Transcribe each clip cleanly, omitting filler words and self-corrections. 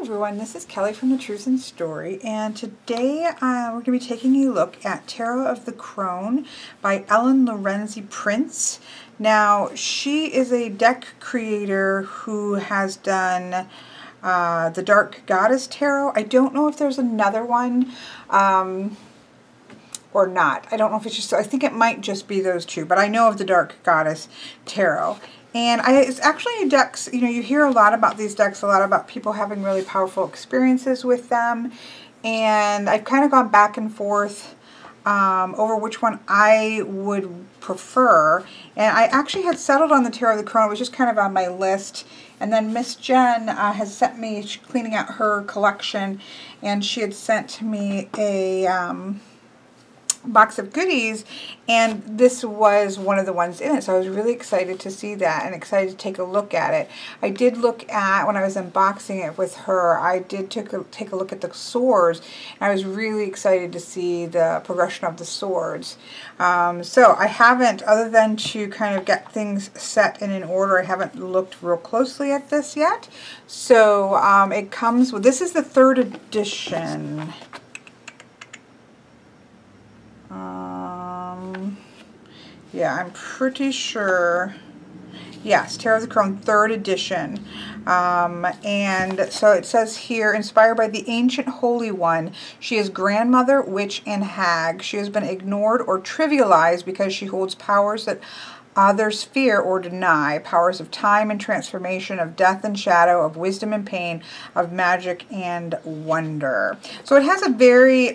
everyone, this is Kelly from The Truth in Story, and today we're going to be taking a look at Tarot of the Crone by Ellen Lorenzi Prince. Now, she is a deck creator who has done the Dark Goddess Tarot. I don't know if there's another one or not. I don't know if it's just, I think it might just be those two, but I know of the Dark Goddess Tarot. And it's actually decks, you know, you hear a lot about these decks, a lot about people having really powerful experiences with them. And I've kind of gone back and forth over which one I would prefer. And I actually had settled on the Tarot of the Crone. It was just kind of on my list. And then Miss Jen has sent me, she's cleaning out her collection, and she had sent me a box of goodies, and this was one of the ones in it, so I was really excited to see that and excited to take a look at it. I did look at, when I was unboxing it with her, I did take a look at the swords, and I was really excited to see the progression of the swords. So I haven't, other than to kind of get things set in an order, I haven't looked real closely at this yet. So it comes with, this is the 3rd edition. Yeah, I'm pretty sure. Yes, Tarot of the Crone, 3rd edition. And so it says here, inspired by the ancient Holy One, she is grandmother, witch, and hag. She has been ignored or trivialized because she holds powers that others fear or deny, powers of time and transformation, of death and shadow, of wisdom and pain, of magic and wonder. So it has a very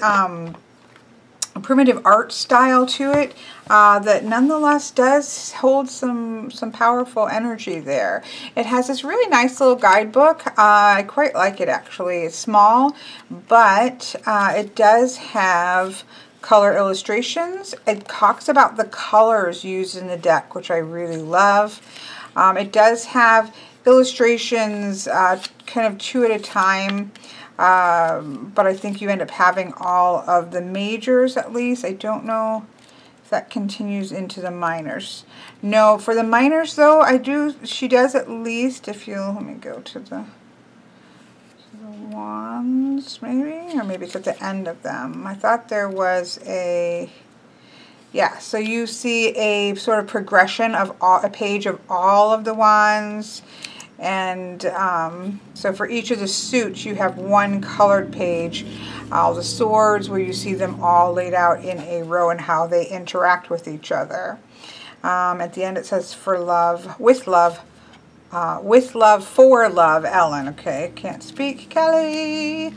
primitive art style to it that nonetheless does hold some powerful energy there. It has this really nice little guidebook. I quite like it, actually. It's small, but it does have color illustrations. It talks about the colors used in the deck, which I really love. It does have illustrations kind of 2 at a time. But I think you end up having all of the majors at least. I don't know if that continues into the minors. No, for the minors though, she does at least, if you, let me go to the wands maybe, or maybe it's at the end of them. I thought there was a, yeah, so you see a sort of progression of a page of all of the wands. And so for each of the suits, you have one colored page. All the swords, where you see them all laid out in a row and how they interact with each other. At the end it says, for love, with love, for love, Ellen. Okay, can't speak, Kelly.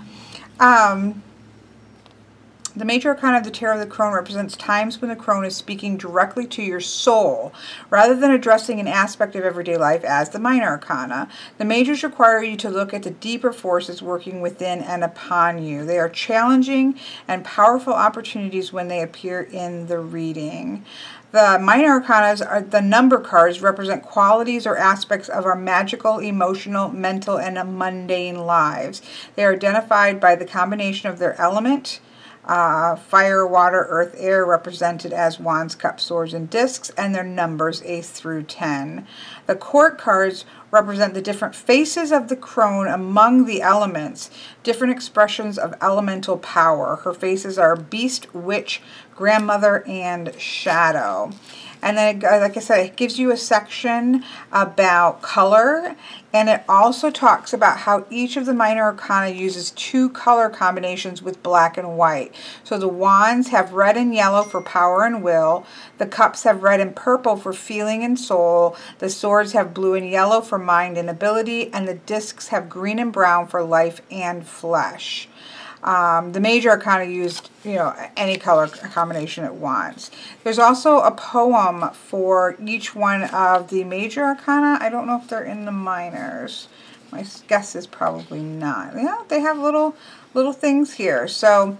The major arcana of the Tarot of the Crone represents times when the crone is speaking directly to your soul, rather than addressing an aspect of everyday life as the minor arcana. The majors require you to look at the deeper forces working within and upon you. They are challenging and powerful opportunities when they appear in the reading. The minor arcanas, are the number cards, represent qualities or aspects of our magical, emotional, mental, and mundane lives. They are identified by the combination of their element, fire, water, earth, air, represented as wands, cups, swords, and discs, and their numbers, 8 through 10. The court cards represent the different faces of the crone among the elements, different expressions of elemental power. Her faces are beast, witch, grandmother, and shadow. And then, like I said, it gives you a section about color, and it also talks about how each of the minor arcana uses 2 color combinations with black and white. So the wands have red and yellow for power and will, the cups have red and purple for feeling and soul, the swords have blue and yellow for mind and ability, and the discs have green and brown for life and flesh. The major arcana used, you know, any color combination it wants. There's also a poem for each one of the major arcana. I don't know if they're in the minors. My guess is probably not. Yeah, they have little things here. So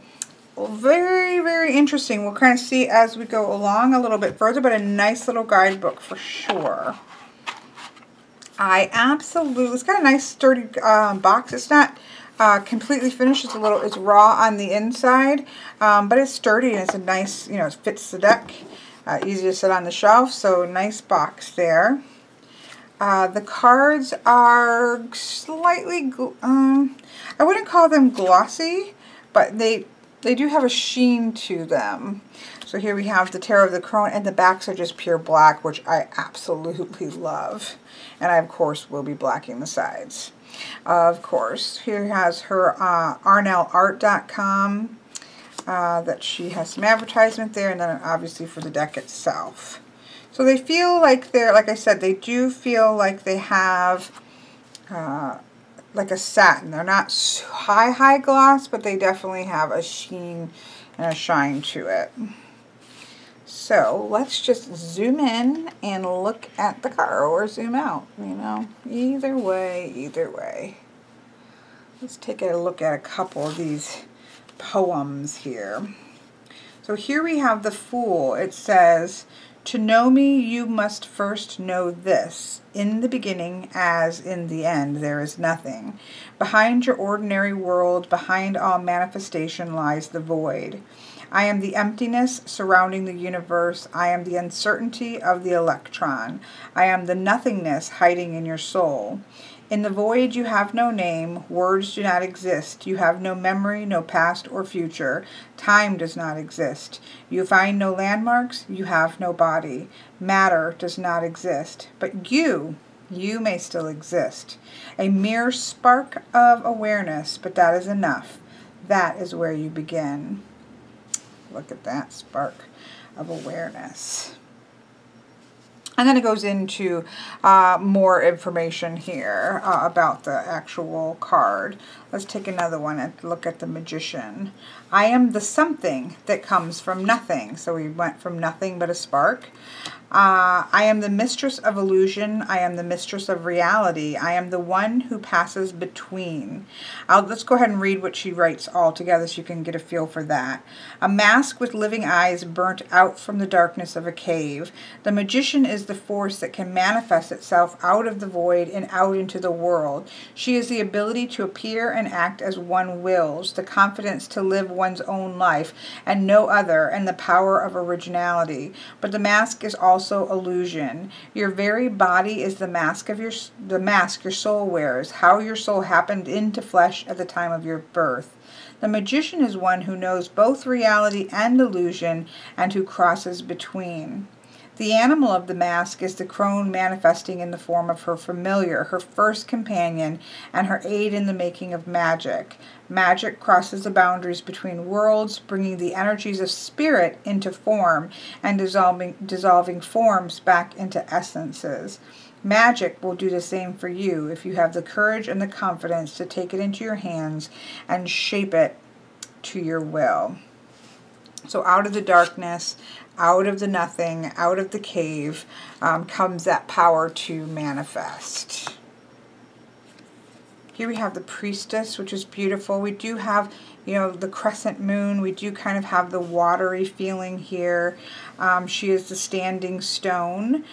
very, very interesting. We'll kind of see as we go along a little bit further, but a nice little guidebook for sure. It's got a nice sturdy box. It's not completely finished. It's raw on the inside, but it's sturdy and it's a nice, you know, it fits the deck. Easy to sit on the shelf, so nice box there. The cards are slightly, I wouldn't call them glossy, but they do have a sheen to them. So here we have the Tarot of the Crone, and the backs are just pure black, which I absolutely love. And I, of course, will be blacking the sides. Of course, here has her arnellart.com, that she has some advertisement there, and then obviously for the deck itself. So they feel like they're, like I said, they do feel like they have like a satin. They're not high gloss, but they definitely have a sheen and a shine to it. So let's just zoom in and look at the card, or zoom out, you know, either way, either way. Let's take a look at a couple of these poems here. So here we have the Fool. It says, "To know me, you must first know this. In the beginning, as in the end, there is nothing. Behind your ordinary world, behind all manifestation, lies the void. I am the emptiness surrounding the universe. I am the uncertainty of the electron. I am the nothingness hiding in your soul. In the void you have no name, words do not exist, you have no memory, no past or future, time does not exist. You find no landmarks, you have no body, matter does not exist, but you may still exist. A mere spark of awareness, but that is enough. That is where you begin." Look at that spark of awareness. And then it goes into more information here about the actual card. Let's take another one and look at the Magician. "I am the something that comes from nothing." So we went from nothing but a spark. "I am the mistress of illusion. I am the mistress of reality. I am the one who passes between." Let's go ahead and read what she writes all together so you can get a feel for that. "A mask with living eyes burnt out from the darkness of a cave. The Magician is the force that can manifest itself out of the void and out into the world. She is the ability to appear and act as one wills, the confidence to live one's own life and no other, and the power of originality. But the mask is also illusion. Your very body is the mask your soul wears, how your soul happened into flesh at the time of your birth. The Magician is one who knows both reality and illusion and who crosses between. The animal of the mask is the crone manifesting in the form of her familiar, her first companion, and her aid in the making of magic. Magic crosses the boundaries between worlds, bringing the energies of spirit into form and dissolving forms back into essences. Magic will do the same for you if you have the courage and the confidence to take it into your hands and shape it to your will." So out of the darkness, out of the nothing, out of the cave, comes that power to manifest. Here we have the Priestess, which is beautiful. We do have, you know, the crescent moon. We do kind of have the watery feeling here. She is the standing stone.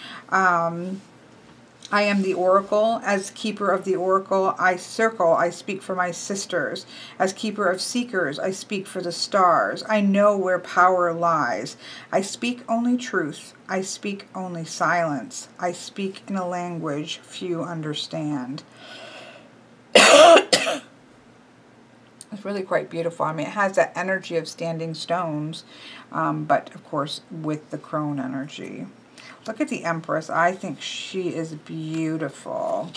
"I am the oracle. As keeper of the oracle, I speak for my sisters. As keeper of seekers, I speak for the stars. I know where power lies. I speak only truth. I speak only silence. I speak in a language few understand." It's really quite beautiful. I mean, it has that energy of standing stones, but of course with the crone energy. Look at the Empress. I think she is beautiful.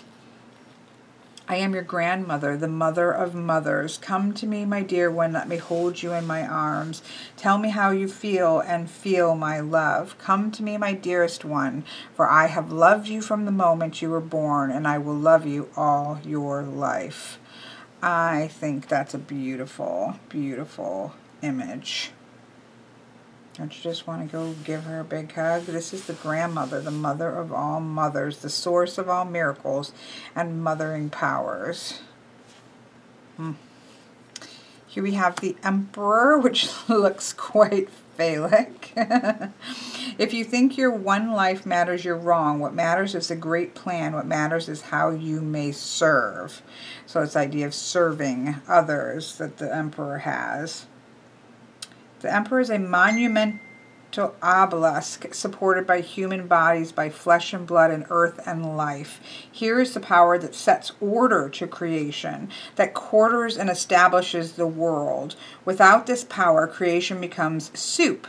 "I am your grandmother, the mother of mothers. Come to me, my dear one, let me hold you in my arms. Tell me how you feel and feel my love. Come to me, my dearest one, for I have loved you from the moment you were born, and I will love you all your life." I think that's a beautiful, beautiful image. Don't you just want to go give her a big hug? This is the grandmother, the mother of all mothers, the source of all miracles and mothering powers. Here we have the Emperor, which looks quite phallic. "If you think your one life matters, you're wrong. What matters is the great plan. What matters is how you may serve." So it's the idea of serving others that the Emperor has. The Emperor is a monumental monumental obelisk supported by human bodies, by flesh and blood and earth and life. Here is the power that sets order to creation, that quarters and establishes the world. Without this power, creation becomes soup.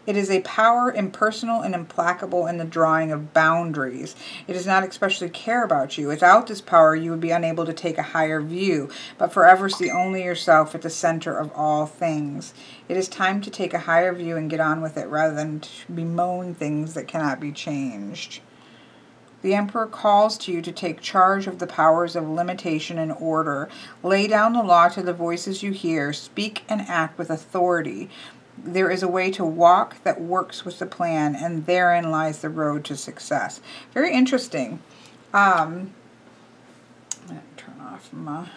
It is a power impersonal and implacable in the drawing of boundaries. It does not especially care about you. Without this power, you would be unable to take a higher view, but forever see only yourself at the center of all things. It is time to take a higher view and get on with it rather than to bemoan things that cannot be changed. The Emperor calls to you to take charge of the powers of limitation and order. Lay down the law to the voices you hear. Speak and act with authority. There is a way to walk that works with the plan, and therein lies the road to success. Very interesting. I'm going to turn off my...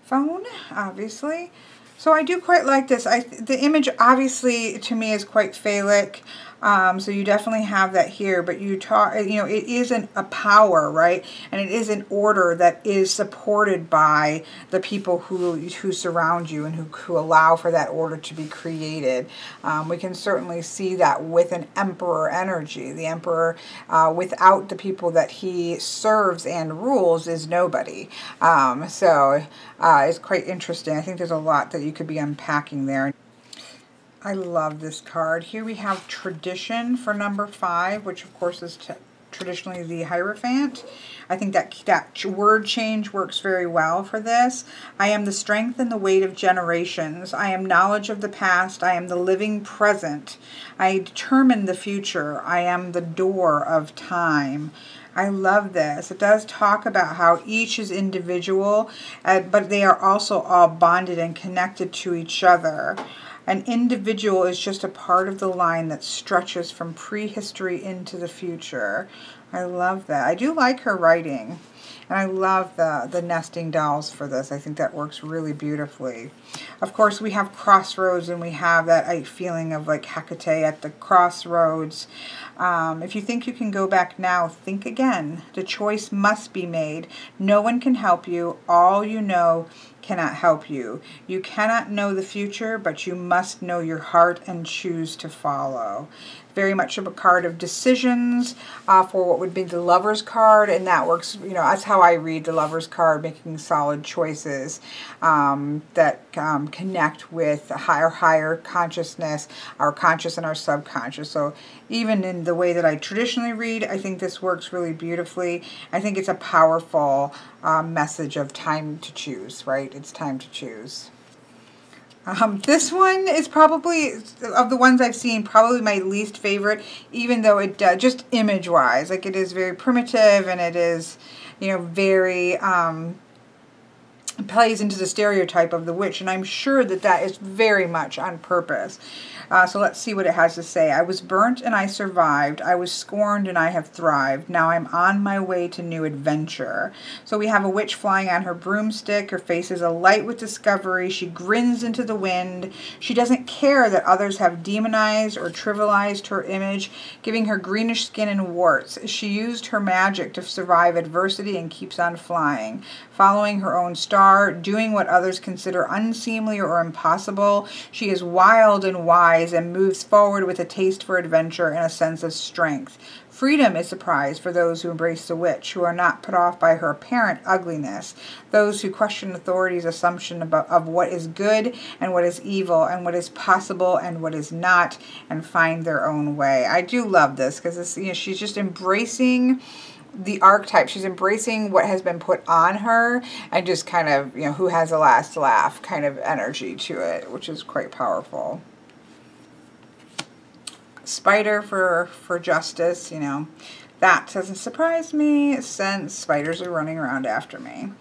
phone, obviously. So I do quite like this. The image, obviously, to me is quite phallic. So you definitely have that here, but you know, it isn't a power, right? And it is an order that is supported by the people who surround you and who allow for that order to be created. We can certainly see that with an emperor energy. The emperor, without the people that he serves and rules, is nobody. So it's quite interesting. I think there's a lot that you could be unpacking there. I love this card. Here we have tradition for number 5, which of course is traditionally the Hierophant. I think that word change works very well for this. I am the strength and the weight of generations. I am knowledge of the past. I am the living present. I determine the future. I am the door of time. I love this. It does talk about how each is individual, but they are also all bonded and connected to each other. An individual is just a part of the line that stretches from prehistory into the future. I love that. I do like her writing. And I love the nesting dolls for this. I think that works really beautifully. Of course, we have crossroads, and we have that feeling of like Hecate at the crossroads. If you think you can go back now, think again. The choice must be made. No one can help you. All you know cannot help you. You cannot know the future, but you must know your heart and choose to follow. Very much of a card of decisions for what would be the Lover's card, and that works, you know, that's how I read the Lover's card, making solid choices that connect with our higher consciousness, our conscious and our subconscious. So even in the way that I traditionally read, I think this works really beautifully. I think it's a powerful message of time to choose, right? It's time to choose. This one is probably, of the ones I've seen, probably my least favorite, even though it does, just image-wise, like it is very primitive, and it is, you know, very, plays into the stereotype of the witch, and I'm sure that that is very much on purpose. So let's see what it has to say. I was burnt and I survived. I was scorned and I have thrived. Now I'm on my way to new adventure. So we have a witch flying on her broomstick. Her face is alight with discovery. She grins into the wind. She doesn't care that others have demonized or trivialized her image, giving her greenish skin and warts. She used her magic to survive adversity and keeps on flying, following her own star, doing what others consider unseemly or impossible. She is wild and wise and moves forward with a taste for adventure and a sense of strength. Freedom is the prize for those who embrace the witch, who are not put off by her apparent ugliness, those who question authority's assumption of what is good and what is evil and what is possible and what is not, and find their own way. I do love this because, you know, she's just embracing the archetype. She's embracing what has been put on her and just kind of, you know, who has the last laugh kind of energy to it, which is quite powerful. Spider for justice, you know, that doesn't surprise me since spiders are running around after me.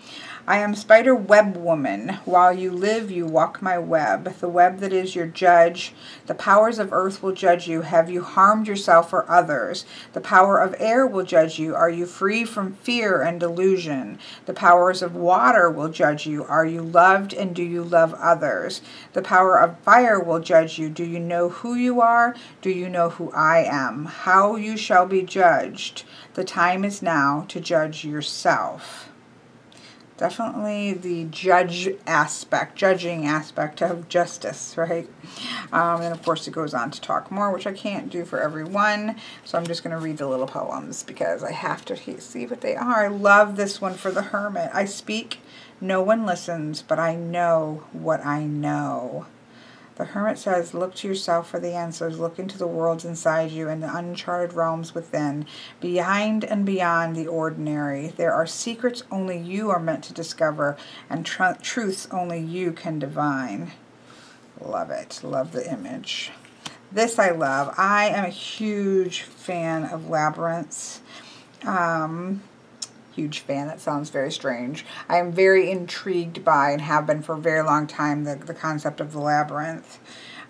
I am Spider Web Woman. While you live, you walk my web, the web that is your judge. The powers of earth will judge you. Have you harmed yourself or others? The power of air will judge you. Are you free from fear and delusion? The powers of water will judge you. Are you loved and do you love others? The power of fire will judge you. Do you know who you are? Do you know who I am? How you shall be judged. The time is now to judge yourself. Definitely the judging aspect of justice, right? And of course it goes on to talk more, which I can't do for everyone. So I'm just going to read the little poems because I have to see what they are. I love this one for the Hermit. I speak, no one listens, but I know what I know. The Hermit says, look to yourself for the answers. Look into the worlds inside you and the uncharted realms within, behind and beyond the ordinary. There are secrets only you are meant to discover, and truths only you can divine. Love it. Love the image. This I love. I am a huge fan of labyrinths. Huge fan. That sounds very strange. I am very intrigued by, and have been for a very long time, the concept of the labyrinth.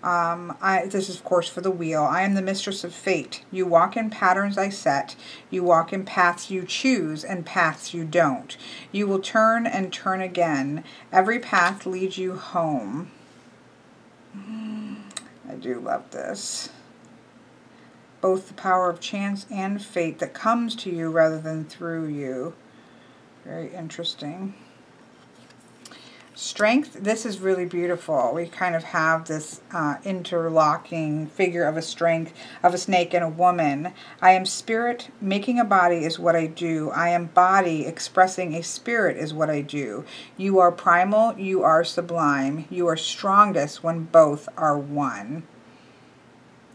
This is, of course, for the wheel. I am the mistress of fate. You walk in patterns I set. You walk in paths you choose and paths you don't. You will turn and turn again. Every path leads you home. I do love this. Both the power of chance and fate that comes to you rather than through you. Very interesting. Strength, this is really beautiful. We kind of have this interlocking figure of a snake and a woman. I am spirit, making a body is what I do. I am body, expressing a spirit is what I do. You are primal, you are sublime. You are strongest when both are one.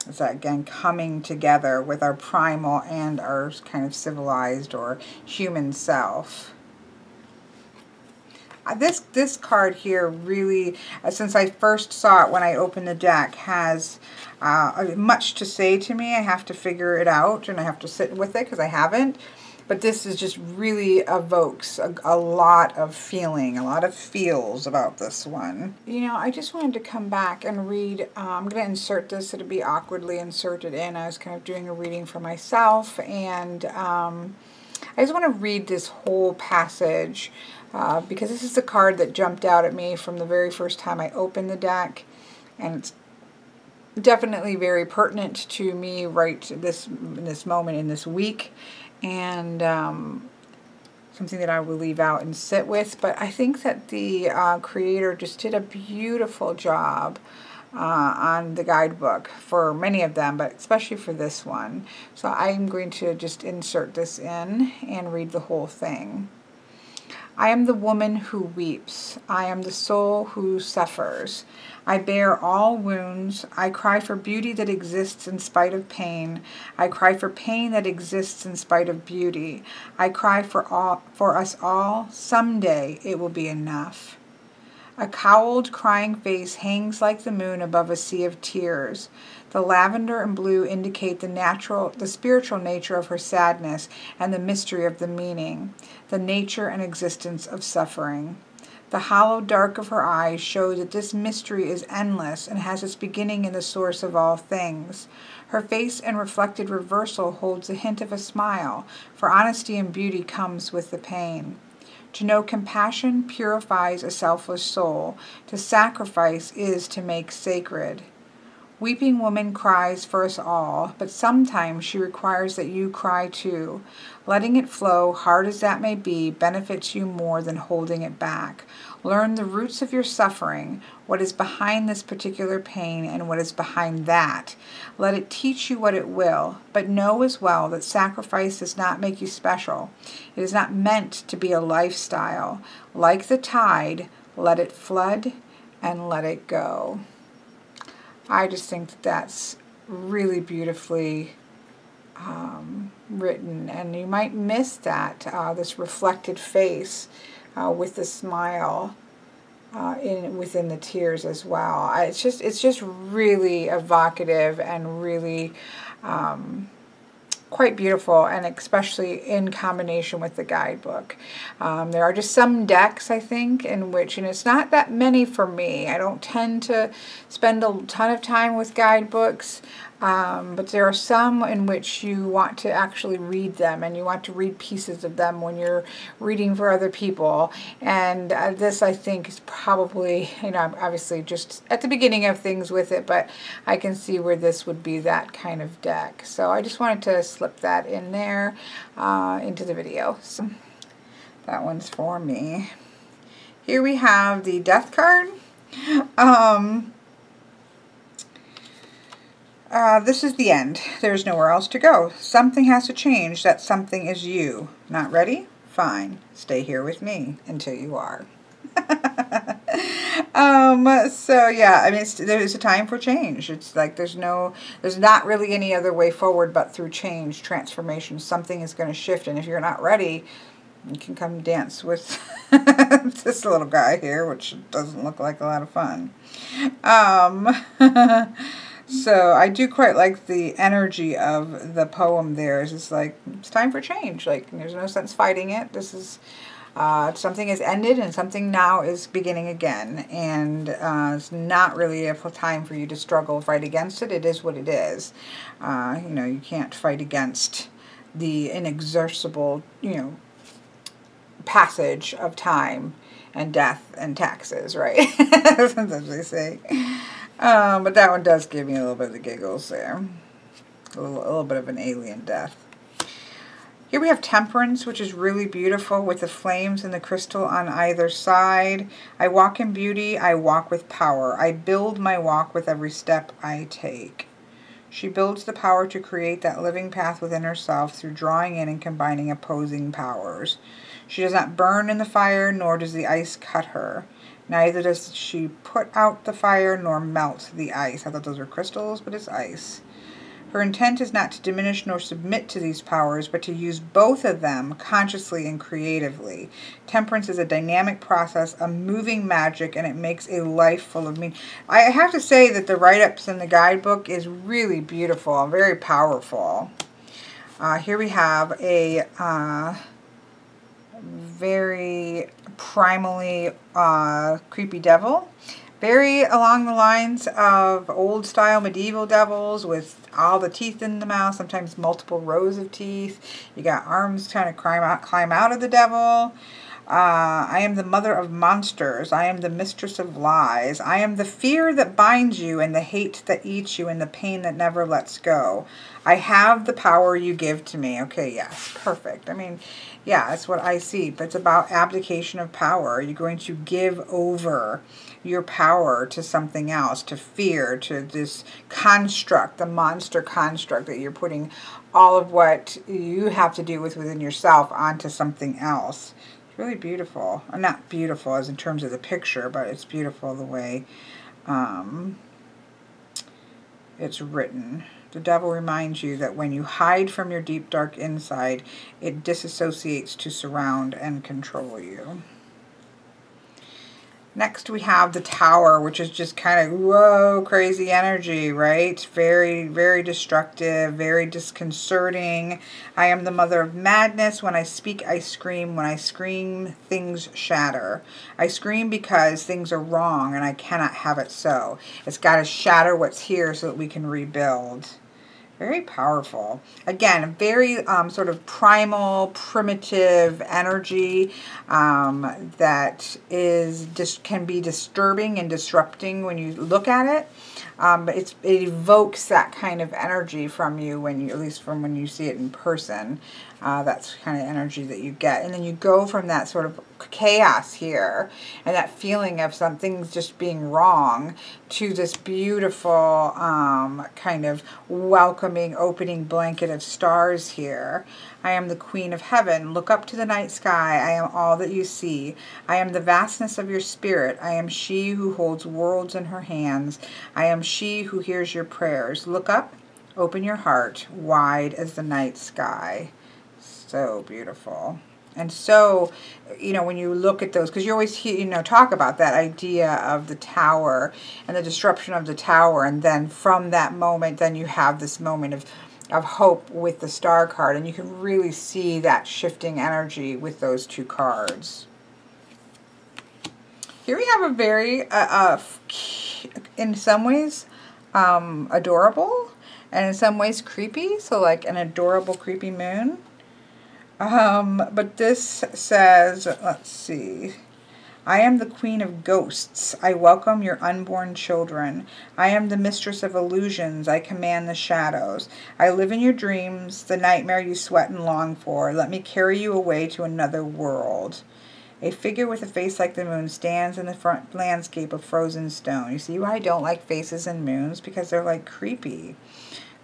Is that, again, coming together with our primal and our kind of civilized or human self. This card here really, since I first saw it when I opened the deck, has much to say to me. I have to figure it out, and I have to sit with it because I haven't. But this is just really evokes a lot of feeling, a lot of feels about this one. You know, I just wanted to come back and read. I'm going to insert this. It'll be awkwardly inserted in. I was kind of doing a reading for myself, and I just want to read this whole passage because this is the card that jumped out at me from the very first time I opened the deck, and it's definitely very pertinent to me right in this moment in this week. And something that I will leave out and sit with. But I think that the creator just did a beautiful job on the guidebook for many of them, but especially for this one. So I'm going to just insert this in and read the whole thing. I am the woman who weeps. I am the soul who suffers. I bear all wounds. I cry for beauty that exists in spite of pain. I cry for pain that exists in spite of beauty. I cry for us all. Someday it will be enough. A cowled, crying face hangs like the moon above a sea of tears. The lavender and blue indicate the spiritual nature of her sadness and the mystery of the meaning, the nature and existence of suffering. The hollow dark of her eyes show that this mystery is endless and has its beginning in the source of all things. Her face and reflected reversal holds a hint of a smile, for honesty and beauty comes with the pain. To know compassion purifies a selfless soul. To sacrifice is to make sacred. Weeping woman cries for us all, but sometimes she requires that you cry too. Letting it flow, hard as that may be, benefits you more than holding it back. Learn the roots of your suffering, what is behind this particular pain and what is behind that. Let it teach you what it will, but know as well that sacrifice does not make you special. It is not meant to be a lifestyle. Like the tide, let it flood and let it go. I just think that that's really beautifully written, and you might miss that, this reflected face with the smile within the tears as well. It's just really evocative and really quite beautiful, and especially in combination with the guidebook. There are just some decks, I think, in which, and it's not that many for me. I don't tend to spend a ton of time with guidebooks, but there are some in which you want to actually read them, and you want to read pieces of them when you're reading for other people. And this, I think, is probably, you know, I'm obviously just at the beginning of things with it, but I can see where this would be that kind of deck. So I just wanted to slip that in there into the video. So That one's for me. Here we have the Death card. This is the end. There's nowhere else to go. Something has to change. That something is you. Not ready? Fine. Stay here with me until you are. So yeah, I mean, there's a time for change. It's like there's not really any other way forward but through change, transformation. Something is going to shift, and if you're not ready, you can come dance with this little guy here, which doesn't look like a lot of fun. So I do quite like the energy of the poem there. It's like, it's time for change. Like, there's no sense fighting it. This is, something has ended and something now is beginning again. And it's not really a time for you to struggle, fight against it. It is what it is. You know, you can't fight against the inexorable, you know, passage of time and death and taxes, right? Sometimes they say. But that one does give me a little bit of the giggles there. A little bit of an alien death. Here we have Temperance, which is really beautiful with the flames and the crystal on either side. I walk in beauty, I walk with power. I build my walk with every step I take. She builds the power to create that living path within herself through drawing in and combining opposing powers. She does not burn in the fire, nor does the ice cut her. Neither does she put out the fire nor melt the ice. I thought those were crystals, but it's ice. Her intent is not to diminish nor submit to these powers, but to use both of them consciously and creatively. Temperance is a dynamic process, a moving magic, and it makes a life full of meaning. I have to say that the write-ups in the guidebook is really beautiful, very powerful. Here we have a very primally creepy devil. Very along the lines of old style medieval devils with all the teeth in the mouth, sometimes multiple rows of teeth. You got arms trying to climb out of the devil. I am the mother of monsters. I am the mistress of lies. I am the fear that binds you and the hate that eats you and the pain that never lets go. I have the power you give to me. Okay, yes, perfect. I mean, yeah, that's what I see. But it's about abdication of power. You're going to give over your power to something else, to fear, to this construct, the monster construct that you're putting all of what you have to do with within yourself onto something else. It's really beautiful. Not beautiful as in terms of the picture, but it's beautiful the way it's written. The devil reminds you that when you hide from your deep, dark inside, it disassociates to surround and control you. Next we have the Tower, which is just kind of, whoa, crazy energy, right? Very, very destructive, very disconcerting. I am the mother of madness. When I speak, I scream. When I scream, things shatter. I scream because things are wrong and I cannot have it so. It's got to shatter what's here so that we can rebuild. Very powerful. Again, a very sort of primal, primitive energy that can be disturbing and disrupting when you look at it. But it evokes that kind of energy from you at least from when you see it in person. That's the kind of energy that you get. And then you go from that sort of chaos here and that feeling of something's just being wrong to this beautiful kind of welcoming, opening blanket of stars here. I am the Queen of Heaven. Look up to the night sky. I am all that you see. I am the vastness of your spirit. I am she who holds worlds in her hands. I am she who hears your prayers. Look up, open your heart, wide as the night sky. So beautiful. And so, you know, when you look at those, because you always hear, you know, talk about that idea of the tower and the disruption of the tower, and then from that moment, then you have this moment of hope with the star card, and you can really see that shifting energy with those two cards. Here we have a very, in some ways, adorable, and in some ways creepy, so like an adorable creepy moon. But this says, let's see, I am the queen of ghosts. I welcome your unborn children. I am the mistress of illusions. I command the shadows. I live in your dreams, the nightmare you sweat and long for. Let me carry you away to another world. A figure with a face like the moon stands in the front landscape of frozen stone. You see why I don't like faces and moons? Because they're like creepy.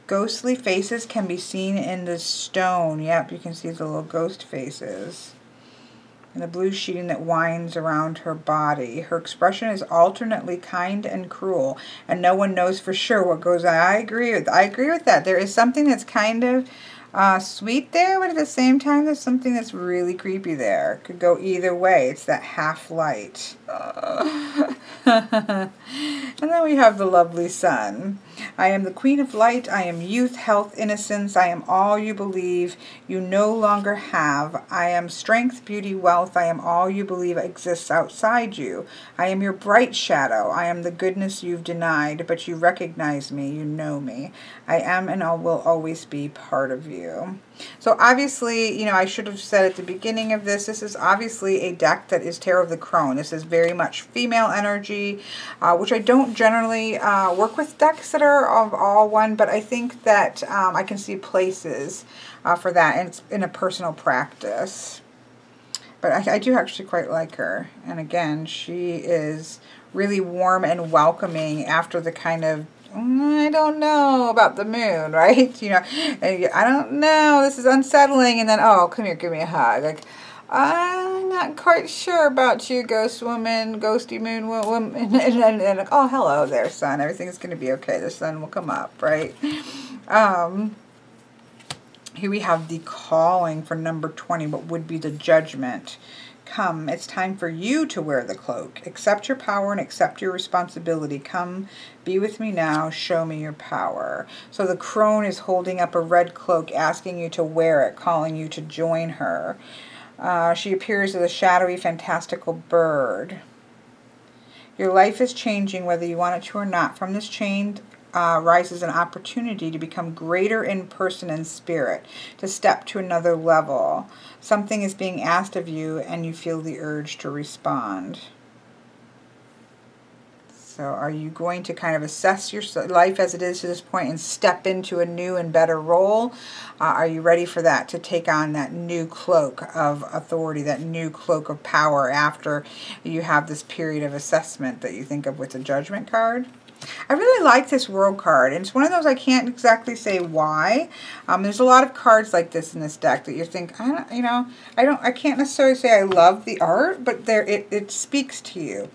Ghostly faces can be seen in the stone. Yep, you can see the little ghost faces. And the blue sheeting that winds around her body. Her expression is alternately kind and cruel, and no one knows for sure what goes on. I agree with that. There is something that's kind of sweet there, but at the same time, there's something that's really creepy there. It could go either way. It's that half light. And then we have the lovely sun. I am the queen of light. I am youth, health, innocence. I am all you believe you no longer have. I am strength, beauty, wealth. I am all you believe exists outside you. I am your bright shadow. I am the goodness you've denied, but you recognize me. You know me. I am and I will always be part of you. So obviously, you know, I should have said at the beginning of this is obviously a deck that is Tarot of the Crone. This is very much female energy, which I don't generally work with decks that are of all one, but I think that I can see places for that, and it's in a personal practice. But I do actually quite like her. And again, she is really warm and welcoming after the kind of, I don't know about the moon, right? You know, I don't know, this is unsettling, and then, oh, come here, give me a hug. Like, I'm not quite sure about you, ghost woman, ghosty moon woman, and oh, hello there, sun. Everything's going to be okay. The sun will come up, right? Here we have the calling for number 20, what would be the judgment. Come, it's time for you to wear the cloak. Accept your power and accept your responsibility. Come, be with me now. Show me your power. So the crone is holding up a red cloak, asking you to wear it, calling you to join her. She appears as a shadowy, fantastical bird. Your life is changing, whether you want it to or not. From this change rises an opportunity to become greater in person and spirit, to step to another level. Something is being asked of you, and you feel the urge to respond. So are you going to kind of assess your life as it is to this point and step into a new and better role? Are you ready for that, to take on that new cloak of authority, that new cloak of power after you have this period of assessment that you think of with the Judgment card? I really like this World card, and it's one of those I can't exactly say why. There's a lot of cards like this in this deck that you think, I can't necessarily say I love the art, but it speaks to you.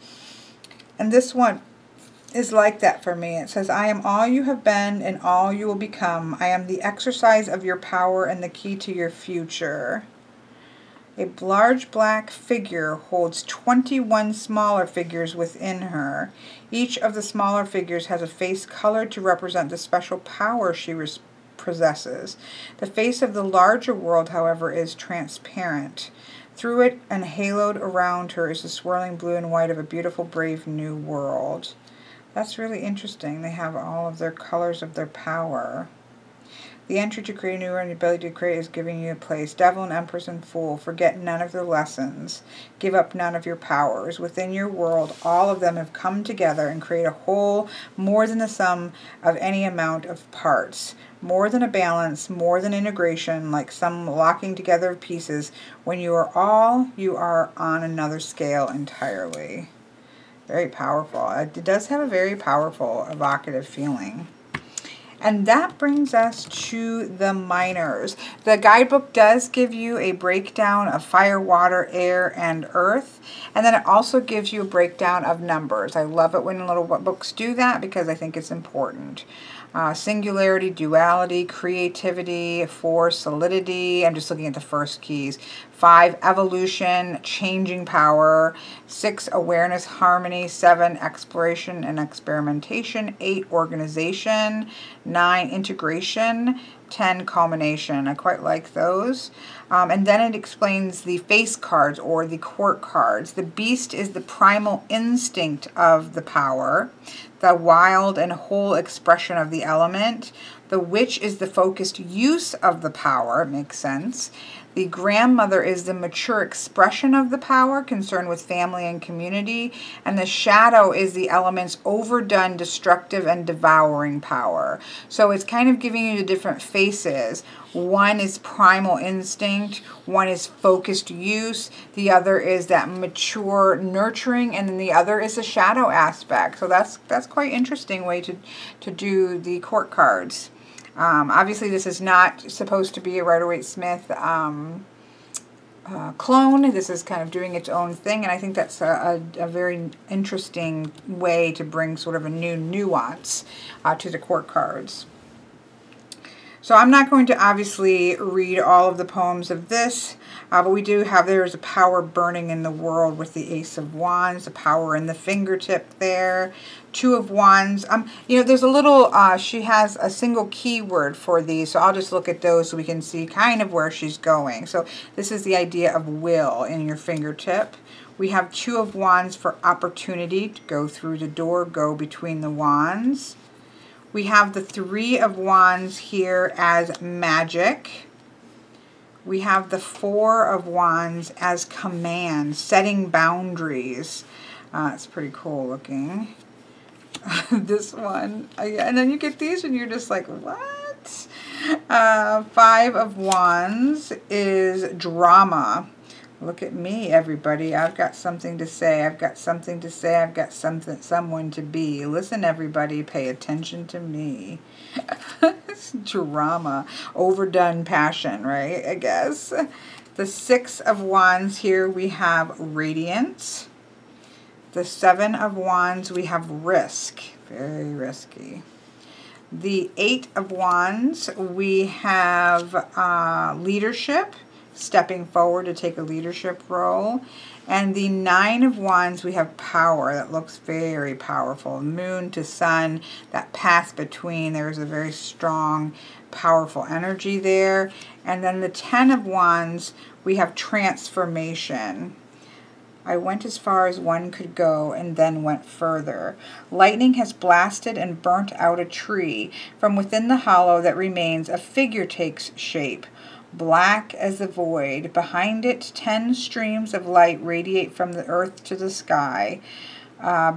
And this one is like that for me. It says, I am all you have been and all you will become. I am the exercise of your power and the key to your future. A large black figure holds 21 smaller figures within her. Each of the smaller figures has a face colored to represent the special power she possesses. The face of the larger world, however, is transparent. Through it and haloed around her is the swirling blue and white of a beautiful, brave new world. That's really interesting. They have all of their colors of their power. The entry to create a new world and the ability to create is giving you a place. Devil and Empress and Fool, forget none of their lessons. Give up none of your powers. Within your world, all of them have come together and create a whole more than the sum of any amount of parts. More than a balance, more than integration, like some locking together of pieces. When you are all, you are on another scale entirely. Very powerful. It does have a very powerful, evocative feeling. And that brings us to the minors. The guidebook does give you a breakdown of fire, water, air, and earth. And then it also gives you a breakdown of numbers. I love it when little books do that because I think it's important. Singularity, duality, creativity, 4, solidity. I'm just looking at the first keys. 5, evolution, changing power. 6, awareness, harmony. 7, exploration and experimentation. 8, organization. 9, integration. 10, culmination. I quite like those. And then it explains the face cards or the court cards. The beast is the primal instinct of the power, the wild and whole expression of the element. The The witch is the focused use of the power. It makes sense. The grandmother is the mature expression of the power, concerned with family and community. And the shadow is the element's overdone, destructive, and devouring power. So it's kind of giving you the different faces. One is primal instinct, one is focused use, the other is that mature nurturing, and then the other is the shadow aspect. So that's quite interesting way to do the court cards. Obviously, this is not supposed to be a Rider-Waite-Smith clone. This is kind of doing its own thing, and I think that's a very interesting way to bring sort of a new nuance to the court cards. So I'm not going to obviously read all of the poems of this, but we do have, there's a power burning in the world with the Ace of Wands, the power in the fingertip there. Two of Wands. You know, there's a little, she has a single keyword for these, so I'll just look at those so we can see kind of where she's going. So this is the idea of will in your fingertip. We have Two of Wands for opportunity to go through the door, go between the wands. We have the Three of Wands here as magic. We have the Four of Wands as command, setting boundaries. It's pretty cool looking. This one. And then you get these and you're just like, what? Five of Wands is drama. Look at me, everybody. I've got something to say. I've got something to say. I've got someone to be. Listen, everybody. Pay attention to me. It's drama. Overdone passion, right? I guess. The Six of Wands here, we have radiance. The Seven of Wands, we have risk. Very risky. The Eight of Wands, we have leadership. Stepping forward to take a leadership role. And the Nine of Wands, we have power. That looks very powerful. Moon to sun, that path between. There's a very strong, powerful energy there. And then the Ten of Wands, we have transformation. I went as far as one could go and then went further. Lightning has blasted and burnt out a tree. From within the hollow that remains, a figure takes shape. Black as the void. Behind it, 10 streams of light radiate from the earth to the sky,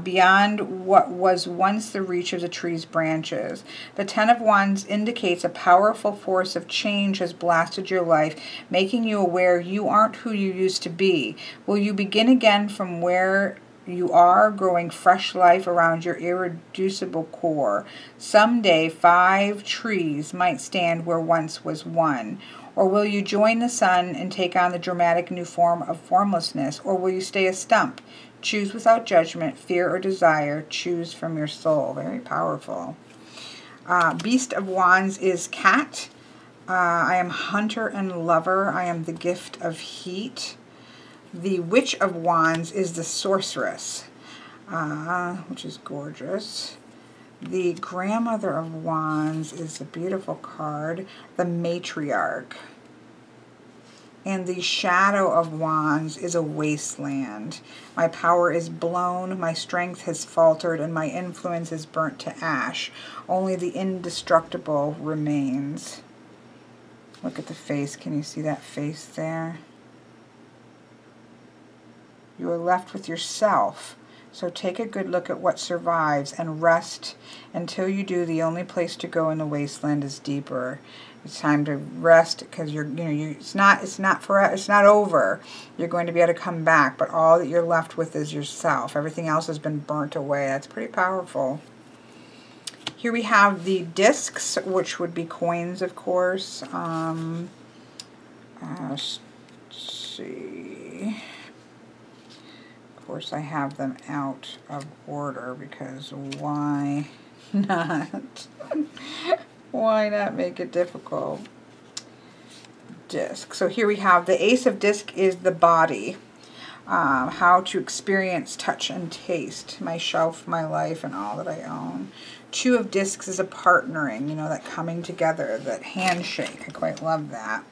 beyond what was once the reach of the tree's branches. The Ten of Wands indicates a powerful force of change has blasted your life, making you aware you aren't who you used to be. Will you begin again from where you are, growing fresh life around your irreducible core? Someday, 5 trees might stand where once was one. Or will you join the sun and take on the dramatic new form of formlessness? Or will you stay a stump? Choose without judgment, fear or desire. Choose from your soul. Very powerful. Beast of Wands is cat. I am hunter and lover. I am the gift of heat. The Witch of Wands is the sorceress, which is gorgeous. The Grandmother of Wands is a beautiful card, the Matriarch. And the Shadow of Wands is a wasteland. My power is blown, my strength has faltered, and my influence is burnt to ash. Only the indestructible remains. Look at the face. Can you see that face there? You are left with yourself. So take a good look at what survives and rest. Until you do, the only place to go in the wasteland is deeper. It's time to rest because it's not over. You're going to be able to come back, but all that you're left with is yourself. Everything else has been burnt away. That's pretty powerful. Here we have the discs, which would be coins, of course. Let's see. Of course, I have them out of order because why not? Why not make it difficult? Disc. So here we have the Ace of Disc is the body. How to experience touch and taste. My shelf, my life, and all that I own. Two of Discs is a partnering, that coming together, that handshake. I quite love that.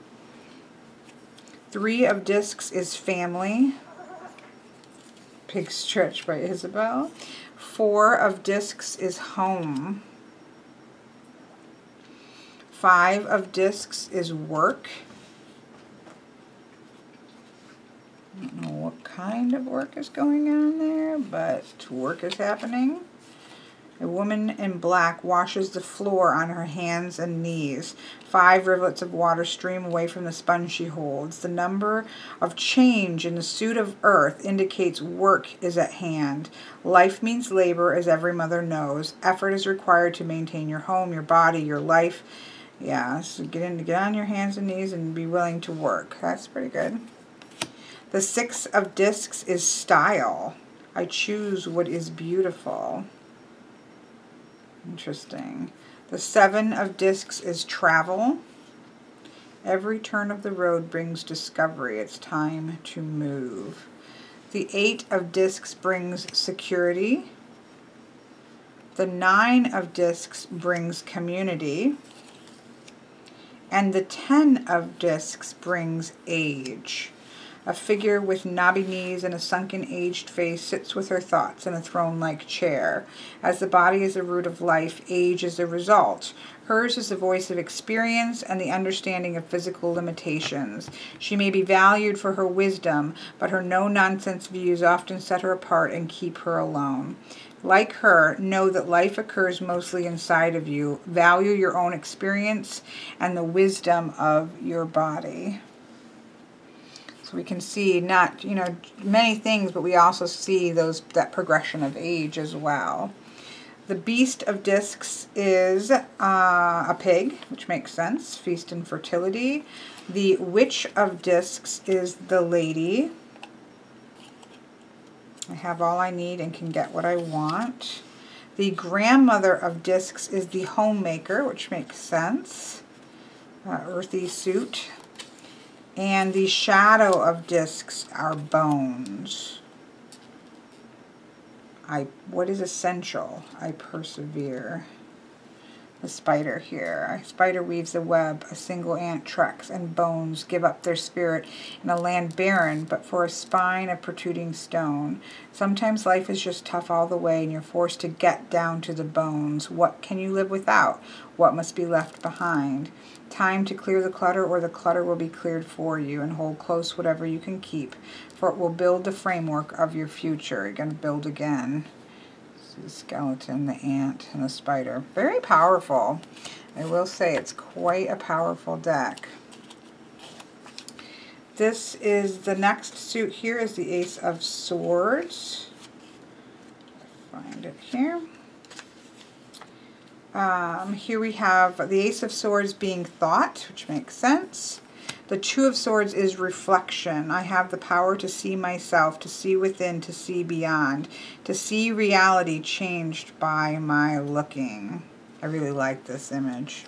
Three of Discs is family. Big Stretch by Isabel. Four of Discs is home. 5 of Discs is work. I don't know what kind of work is going on there, but work is happening. A woman in black washes the floor on her hands and knees. 5 rivulets of water stream away from the sponge she holds. The number of change in the suit of earth indicates work is at hand. Life means labor, as every mother knows. Effort is required to maintain your home, your body, your life. Yeah, so get on your hands and knees and be willing to work. That's pretty good. The 6 of Discs is style. I choose what is beautiful. Interesting. The 7 of Discs is travel. Every turn of the road brings discovery. It's time to move. The 8 of Discs brings security. The 9 of Discs brings community. And the 10 of Discs brings age. A figure with knobby knees and a sunken, aged face sits with her thoughts in a throne-like chair. As the body is the root of life, age is the result. Hers is the voice of experience and the understanding of physical limitations. She may be valued for her wisdom, but her no-nonsense views often set her apart and keep her alone. Like her, know that life occurs mostly inside of you. Value your own experience and the wisdom of your body. So we can see not, many things, but we also see that progression of age as well. The Beast of Discs is a pig, which makes sense. Feast and fertility. The Witch of Discs is the lady. I have all I need and can get what I want. The Grandmother of Discs is the homemaker, which makes sense. Earthy suit. And the Shadow of Discs are bones. What is essential? I persevere. The spider here. A spider weaves a web, a single ant treks, and bones give up their spirit in a land barren, but for a spine of protruding stone. Sometimes life is just tough all the way, and you're forced to get down to the bones. What can you live without? What must be left behind? Time to clear the clutter, or the clutter will be cleared for you, and hold close whatever you can keep, for it will build the framework of your future. You're going to build again. The skeleton, the ant, and the spider. Very powerful. I will say it's quite a powerful deck. This is the next suit here is the Ace of Swords. Find it here. Here we have the Ace of Swords being thought, which makes sense. The Two of Swords is reflection. I have the power to see myself, to see within, to see beyond, to see reality changed by my looking. I really like this image.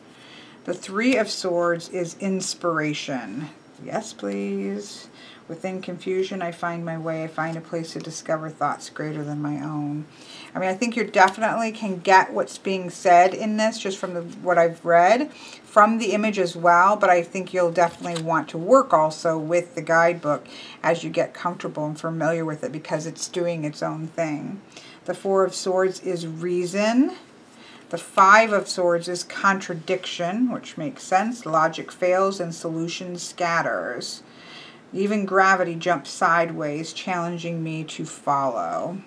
The Three of Swords is inspiration. Yes, please. Within confusion, I find my way. I find a place to discover thoughts greater than my own. I mean, I think you definitely can get what's being said in this just from what I've read, from the image as well, but I think you'll definitely want to work also with the guidebook as you get comfortable and familiar with it because it's doing its own thing. The Four of Swords is reason. The Five of Swords is contradiction, which makes sense. Logic fails and solution scatters. Even gravity jumps sideways, challenging me to follow.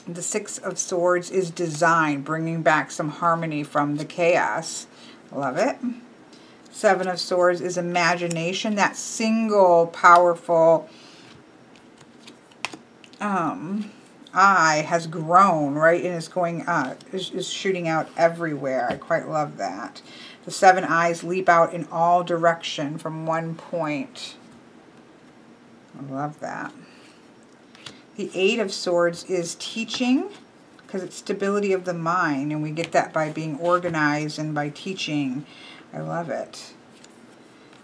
The Six of Swords is design, bringing back some harmony from the chaos. Love it. Seven of Swords is imagination, that single powerful eye has grown, right, and is going is shooting out everywhere. I quite love that. The seven eyes leap out in all direction from one point. I love that. The Eight of Swords is teaching, because it's stability of the mind, and we get that by being organized and by teaching. I love it.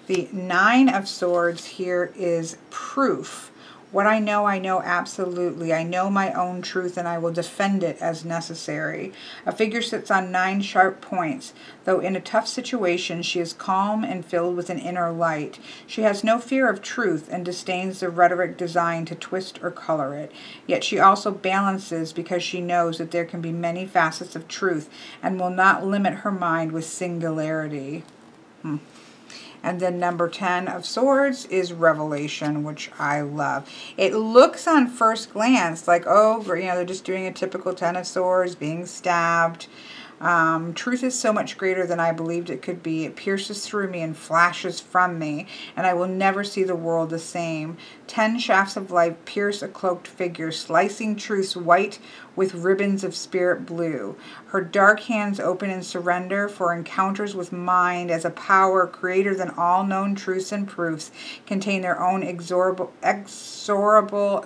The Nine of Swords here is proof. What I know absolutely. I know my own truth, and I will defend it as necessary. A figure sits on 9 sharp points. Though in a tough situation, she is calm and filled with an inner light. She has no fear of truth and disdains the rhetoric designed to twist or color it. Yet she also balances because she knows that there can be many facets of truth and will not limit her mind with singularity. And then number 10 of swords is revelation, which I love. It looks on first glance like, oh, they're just doing a typical 10 of swords, being stabbed. Truth is so much greater than I believed it could be. It pierces through me and flashes from me, and I will never see the world the same. 10 shafts of light pierce a cloaked figure, slicing truth's white with ribbons of spirit blue. Her dark hands open in surrender for encounters with mind as a power greater than all known truths and proofs, contain their own exorable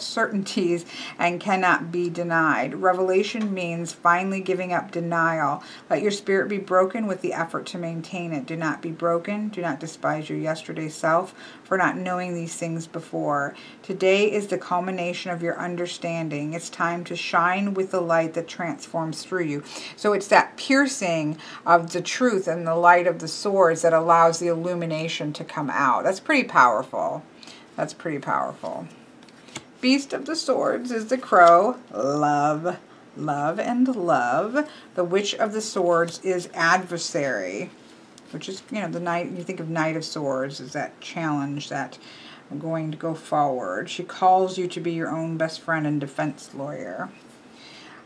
certainties and cannot be denied. Revelation means finally giving up denial. Let your spirit be broken with the effort to maintain it. Do not be broken. Do not despise your yesterday self for not knowing these things before. Today is the culmination of your understanding. It's time to shine with the light that transforms through you. So it's that piercing of the truth and the light of the swords that allows the illumination to come out. That's pretty powerful. That's pretty powerful. Beast of the swords is the crow. Love, love, and love. The witch of the swords is adversary, which is, the knight. You think of Knight of Swords as that challenge, that I'm going to go forward. She calls you to be your own best friend and defense lawyer.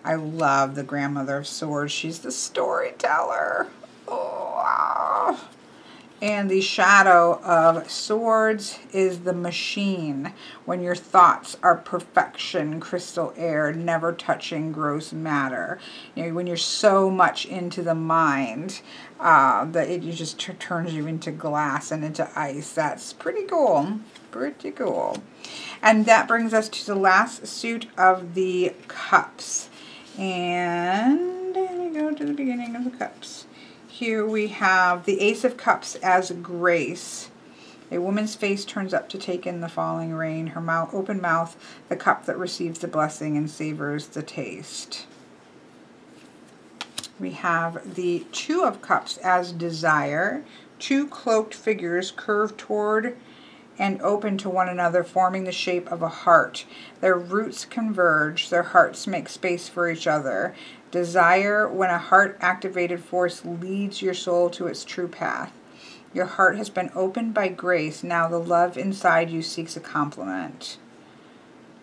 I love the grandmother of swords. She's the storyteller. Oh. And the shadow of swords is the machine. When your thoughts are perfection, crystal air, never touching gross matter. When you're so much into the mind that it just turns you into glass and into ice. That's pretty cool. Pretty cool. And that brings us to the last suit of the cups. And we go to the beginning of the cups. Here we have the Ace of Cups as grace. A woman's face turns up to take in the falling rain. Her open mouth, the cup that receives the blessing and savors the taste. We have the Two of Cups as desire. 2 cloaked figures curved toward and open to one another, forming the shape of a heart. Their roots converge. Their hearts make space for each other. Desire, when a heart-activated force leads your soul to its true path. Your heart has been opened by grace. Now the love inside you seeks a complement.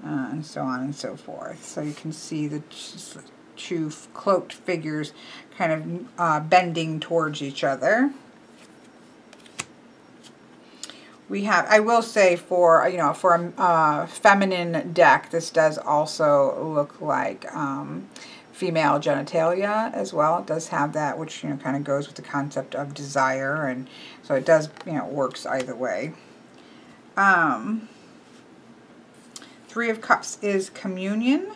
And so on and so forth. So you can see the 2 cloaked figures kind of bending towards each other. We have, I will say, for a feminine deck, this does also look like female genitalia as well. It does have that, which kind of goes with the concept of desire, and so it does works either way. 3 of Cups is communion.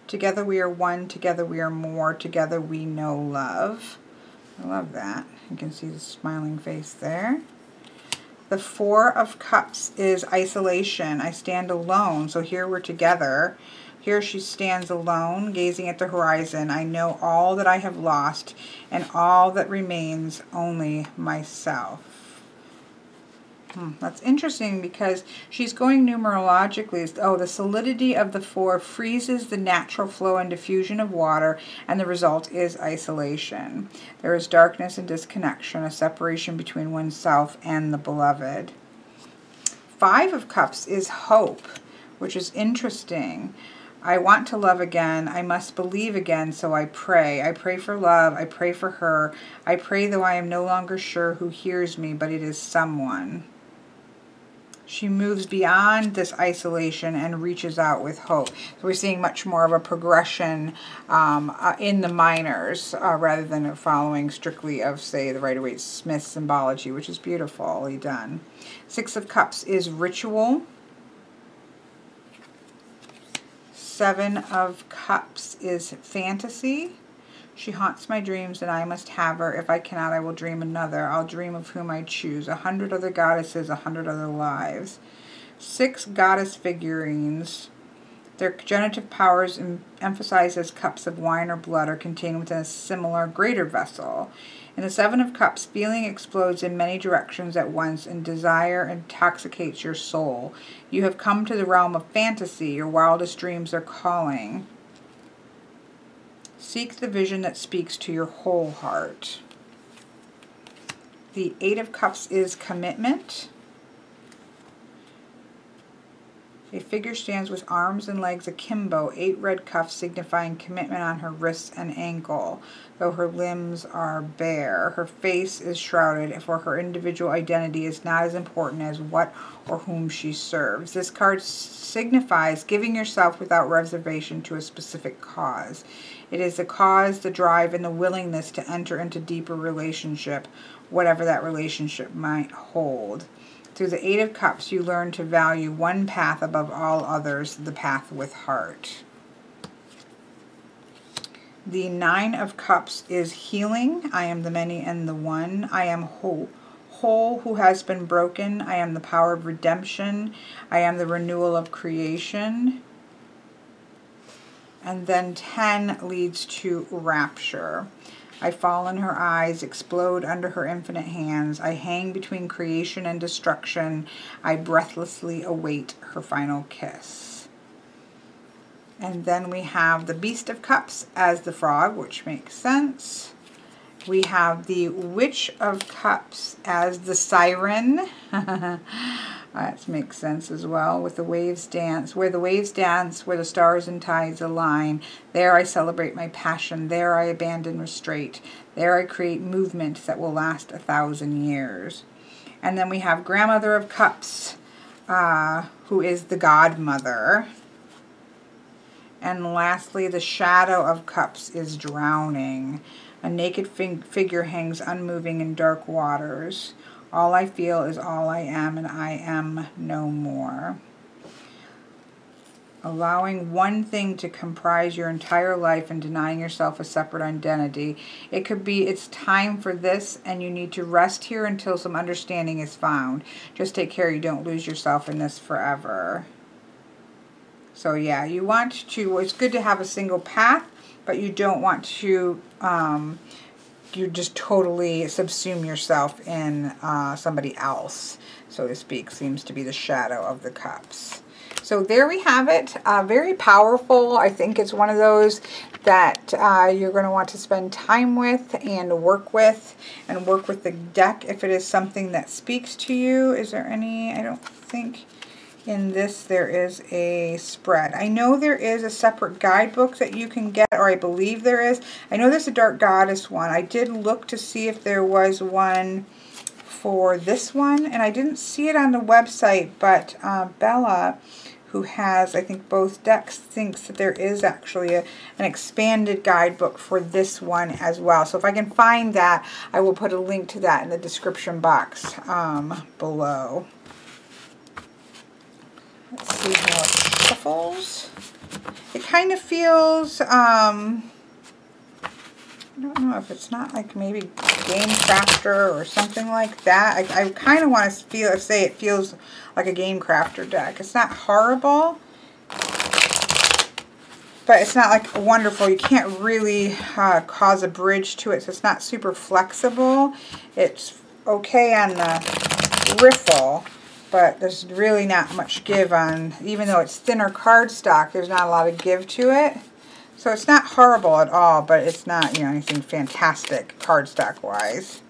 Together we are one. Together we are more. Together we know love. I love that. You can see the smiling face there. The 4 of Cups is isolation. I stand alone. So here we're together. Here she stands alone, gazing at the horizon. I know all that I have lost, and all that remains only myself. That's interesting because she's going numerologically. Oh, the solidity of the 4 freezes the natural flow and diffusion of water, and the result is isolation. There is darkness and disconnection, a separation between oneself and the beloved. 5 of Cups is hope, which is interesting. I want to love again. I must believe again, so I pray. I pray for love. I pray for her. I pray, though I am no longer sure who hears me, but it is someone. She moves beyond this isolation and reaches out with hope. So we're seeing much more of a progression in the minors rather than following strictly of, say, the Rider-Waite-Smith symbology, which is beautifully done. 6 of Cups is ritual. 7 of Cups is fantasy. She haunts my dreams, and I must have her. If I cannot, I will dream another. I'll dream of whom I choose. 100 other goddesses, 100 other lives. 6 goddess figurines. Their genitive powers emphasized as cups of wine or blood are contained within a similar greater vessel. In the 7 of Cups, feeling explodes in many directions at once, and desire intoxicates your soul. You have come to the realm of fantasy. Your wildest dreams are calling. Seek the vision that speaks to your whole heart. The 8 of Cups is commitment. A figure stands with arms and legs akimbo, 8 red cuffs signifying commitment on her wrists and ankle, though her limbs are bare. Her face is shrouded, for her individual identity is not as important as what or whom she serves. This card signifies giving yourself without reservation to a specific cause. It is the cause, the drive, and the willingness to enter into deeper relationship, whatever that relationship might hold. Through the 8 of Cups, you learn to value one path above all others, the path with heart. The 9 of Cups is healing. I am the many and the one. I am whole who has been broken. I am the power of redemption. I am the renewal of creation. And then 10 leads to rapture. I fall in her eyes, explode under her infinite hands. I hang between creation and destruction. I breathlessly await her final kiss. And then we have the Beast of Cups as the frog, which makes sense. We have the Witch of Cups as the siren. That makes sense as well. With the waves dance, where the waves dance, where the stars and tides align. There I celebrate my passion. There I abandon restraint. There I create movement that will last 1,000 years. And then we have Grandmother of Cups, who is the godmother. And lastly, the Shadow of Cups is drowning. A naked figure hangs unmoving in dark waters. All I feel is all I am, and I am no more. Allowing one thing to comprise your entire life and denying yourself a separate identity. It could be it's time for this, and you need to rest here until some understanding is found. Just take care you don't lose yourself in this forever. So yeah, you want to, it's good to have a single path, but you don't want to you just totally subsume yourself in somebody else, so to speak. Seems to be the Shadow of the Cups. So there we have it. Very powerful. I think it's one of those that you're going to want to spend time with and work with the deck if it is something that speaks to you. Is there any? I don't think in this there is a spread. I know there is a separate guidebook that you can get, or I believe there is. I know there's a Dark Goddess one. I did look to see if there was one for this one, and I didn't see it on the website, but Bella, who has, I think, both decks, thinks that there is actually an expanded guidebook for this one as well. So if I can find that, I will put a link to that in the description box below. Let's see how it shuffles. It kind of feels, I don't know if it's not like maybe Game Crafter or something like that. I kind of want to say it feels like a Game Crafter deck. It's not horrible, but it's not like wonderful. You can't really cause a bridge to it, so it's not super flexible. It's okay on the riffle, but there's really not much give on, even though it's thinner cardstock, there's not a lot of give to it. So it's not horrible at all, but it's not, you know, anything fantastic cardstock-wise.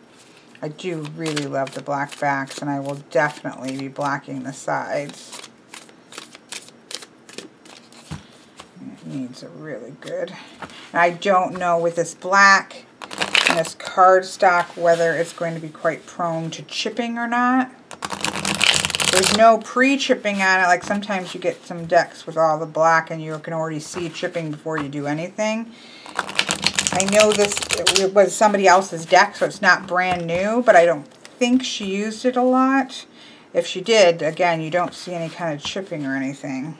I do really love the black backs, and I will definitely be blacking the sides. It needs a really good. And I don't know with this black and this cardstock whether it's going to be quite prone to chipping or not. There's no pre-chipping on it, like sometimes you get some decks with all the black and you can already see chipping before you do anything. I know this it was somebody else's deck, so it's not brand new, but I don't think she used it a lot. If she did, again, you don't see any kind of chipping or anything.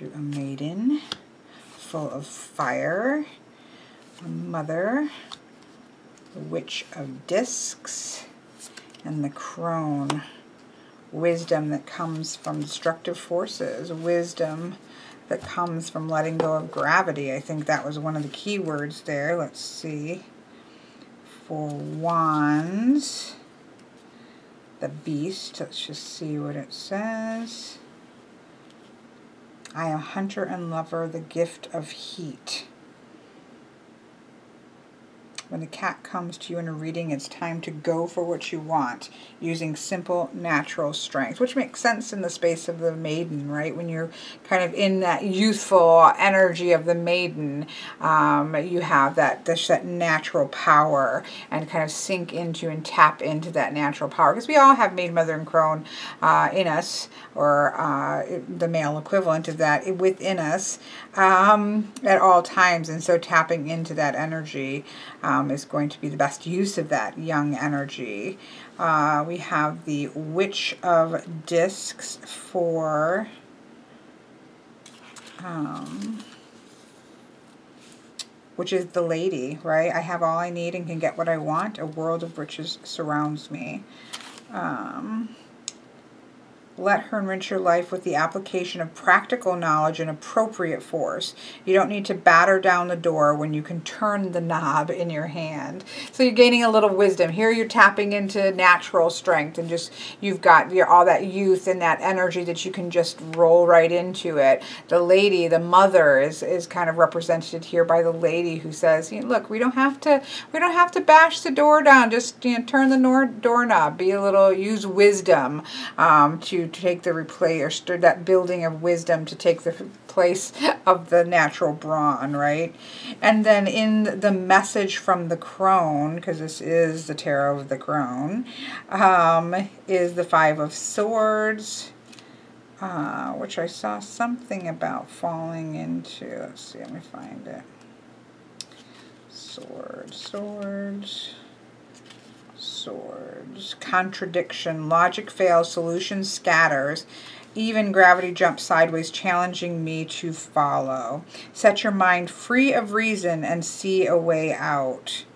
do a maiden, full of fire, a mother, the Witch of Discs, and the Crone. Wisdom that comes from destructive forces, wisdom that comes from letting go of gravity. I think that was one of the key words there. Let's see. For Wands, the Beast. Let's just see what it says. I am hunter and lover, the gift of heat. When the cat comes to you in a reading, it's time to go for what you want using simple, natural strength, which makes sense in the space of the maiden, right? When you're kind of in that youthful energy of the maiden, you have that natural power, and kind of sink into and tap into that natural power. Because we all have Maiden, Mother, and Crone in us, or the male equivalent of that within us at all times. And so tapping into that energy is going to be the best use of that young energy. We have the Witch of Discs for which is the lady, right? I have all I need and can get what I want. A world of riches surrounds me. Let her enrich your life with the application of practical knowledge and appropriate force. You don't need to batter down the door when you can turn the knob in your hand. So you're gaining a little wisdom. Here you're tapping into natural strength, and just you've got all that youth and that energy that you can just roll right into it. The lady, the mother, is kind of represented here by the lady who says, look, we don't have to bash the door down. Just turn the doorknob. Use wisdom to take the replace, or that building of wisdom to take the place of the natural brawn, right? And then in the message from the Crone, because this is the tarot of the Crone, is the Five of Swords, which I saw something about falling into. Let's see, let me find it. Swords. Contradiction. Logic fails, solution scatters. Even gravity jumps sideways, challenging me to follow. Set your mind free of reason and see a way out.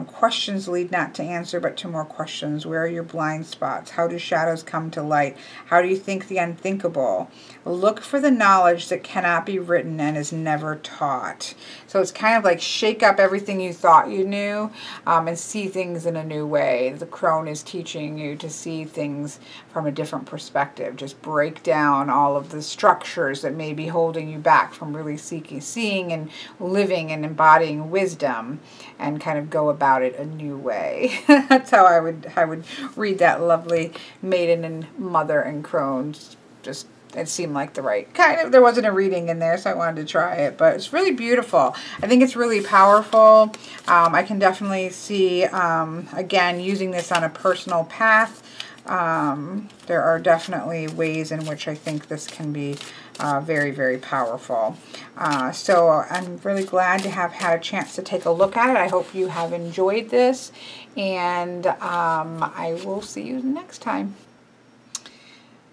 Questions lead not to answer, but to more questions. Where are your blind spots? How do shadows come to light? How do you think the unthinkable? Look for the knowledge that cannot be written and is never taught. So it's kind of like shake up everything you thought you knew, and see things in a new way. The Crone is teaching you to see things from a different perspective. Just break down all of the structures that may be holding you back from really seeing and living and embodying wisdom, and kind of go about it a new way. That's how I would read that lovely Maiden and Mother and Crone. Just it seemed like the right kind of. There wasn't a reading in there, so I wanted to try it, but it's really beautiful. I think it's really powerful. I can definitely see again using this on a personal path. There are definitely ways in which I think this can be very, very powerful. So I'm really glad to have had a chance to take a look at it. I hope you have enjoyed this, and I will see you next time.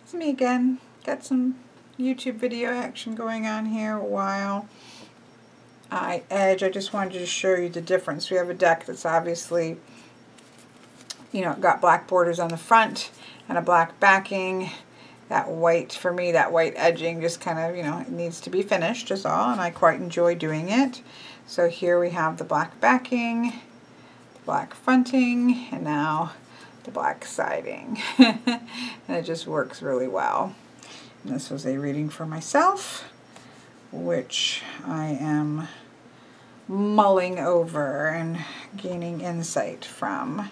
It's me again. Got some YouTube video action going on here while I edge. I just wanted to show you the difference. We have a deck that's obviously, got black borders on the front and a black backing. That white, for me, that white edging just kind of, it needs to be finished is all, and I quite enjoy doing it. So here we have the black backing, black fronting, and now the black siding. And it just works really well. And this was a reading for myself, which I am mulling over and gaining insight from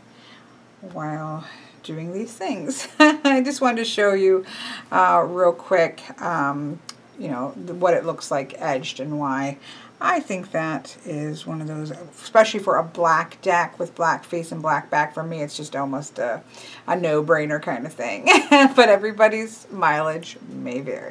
while doing these things. I just wanted to show you real quick, what it looks like edged, and why I think that is one of those, especially for a black deck with black face and black back. For me, it's just almost a no-brainer kind of thing. But everybody's mileage may vary.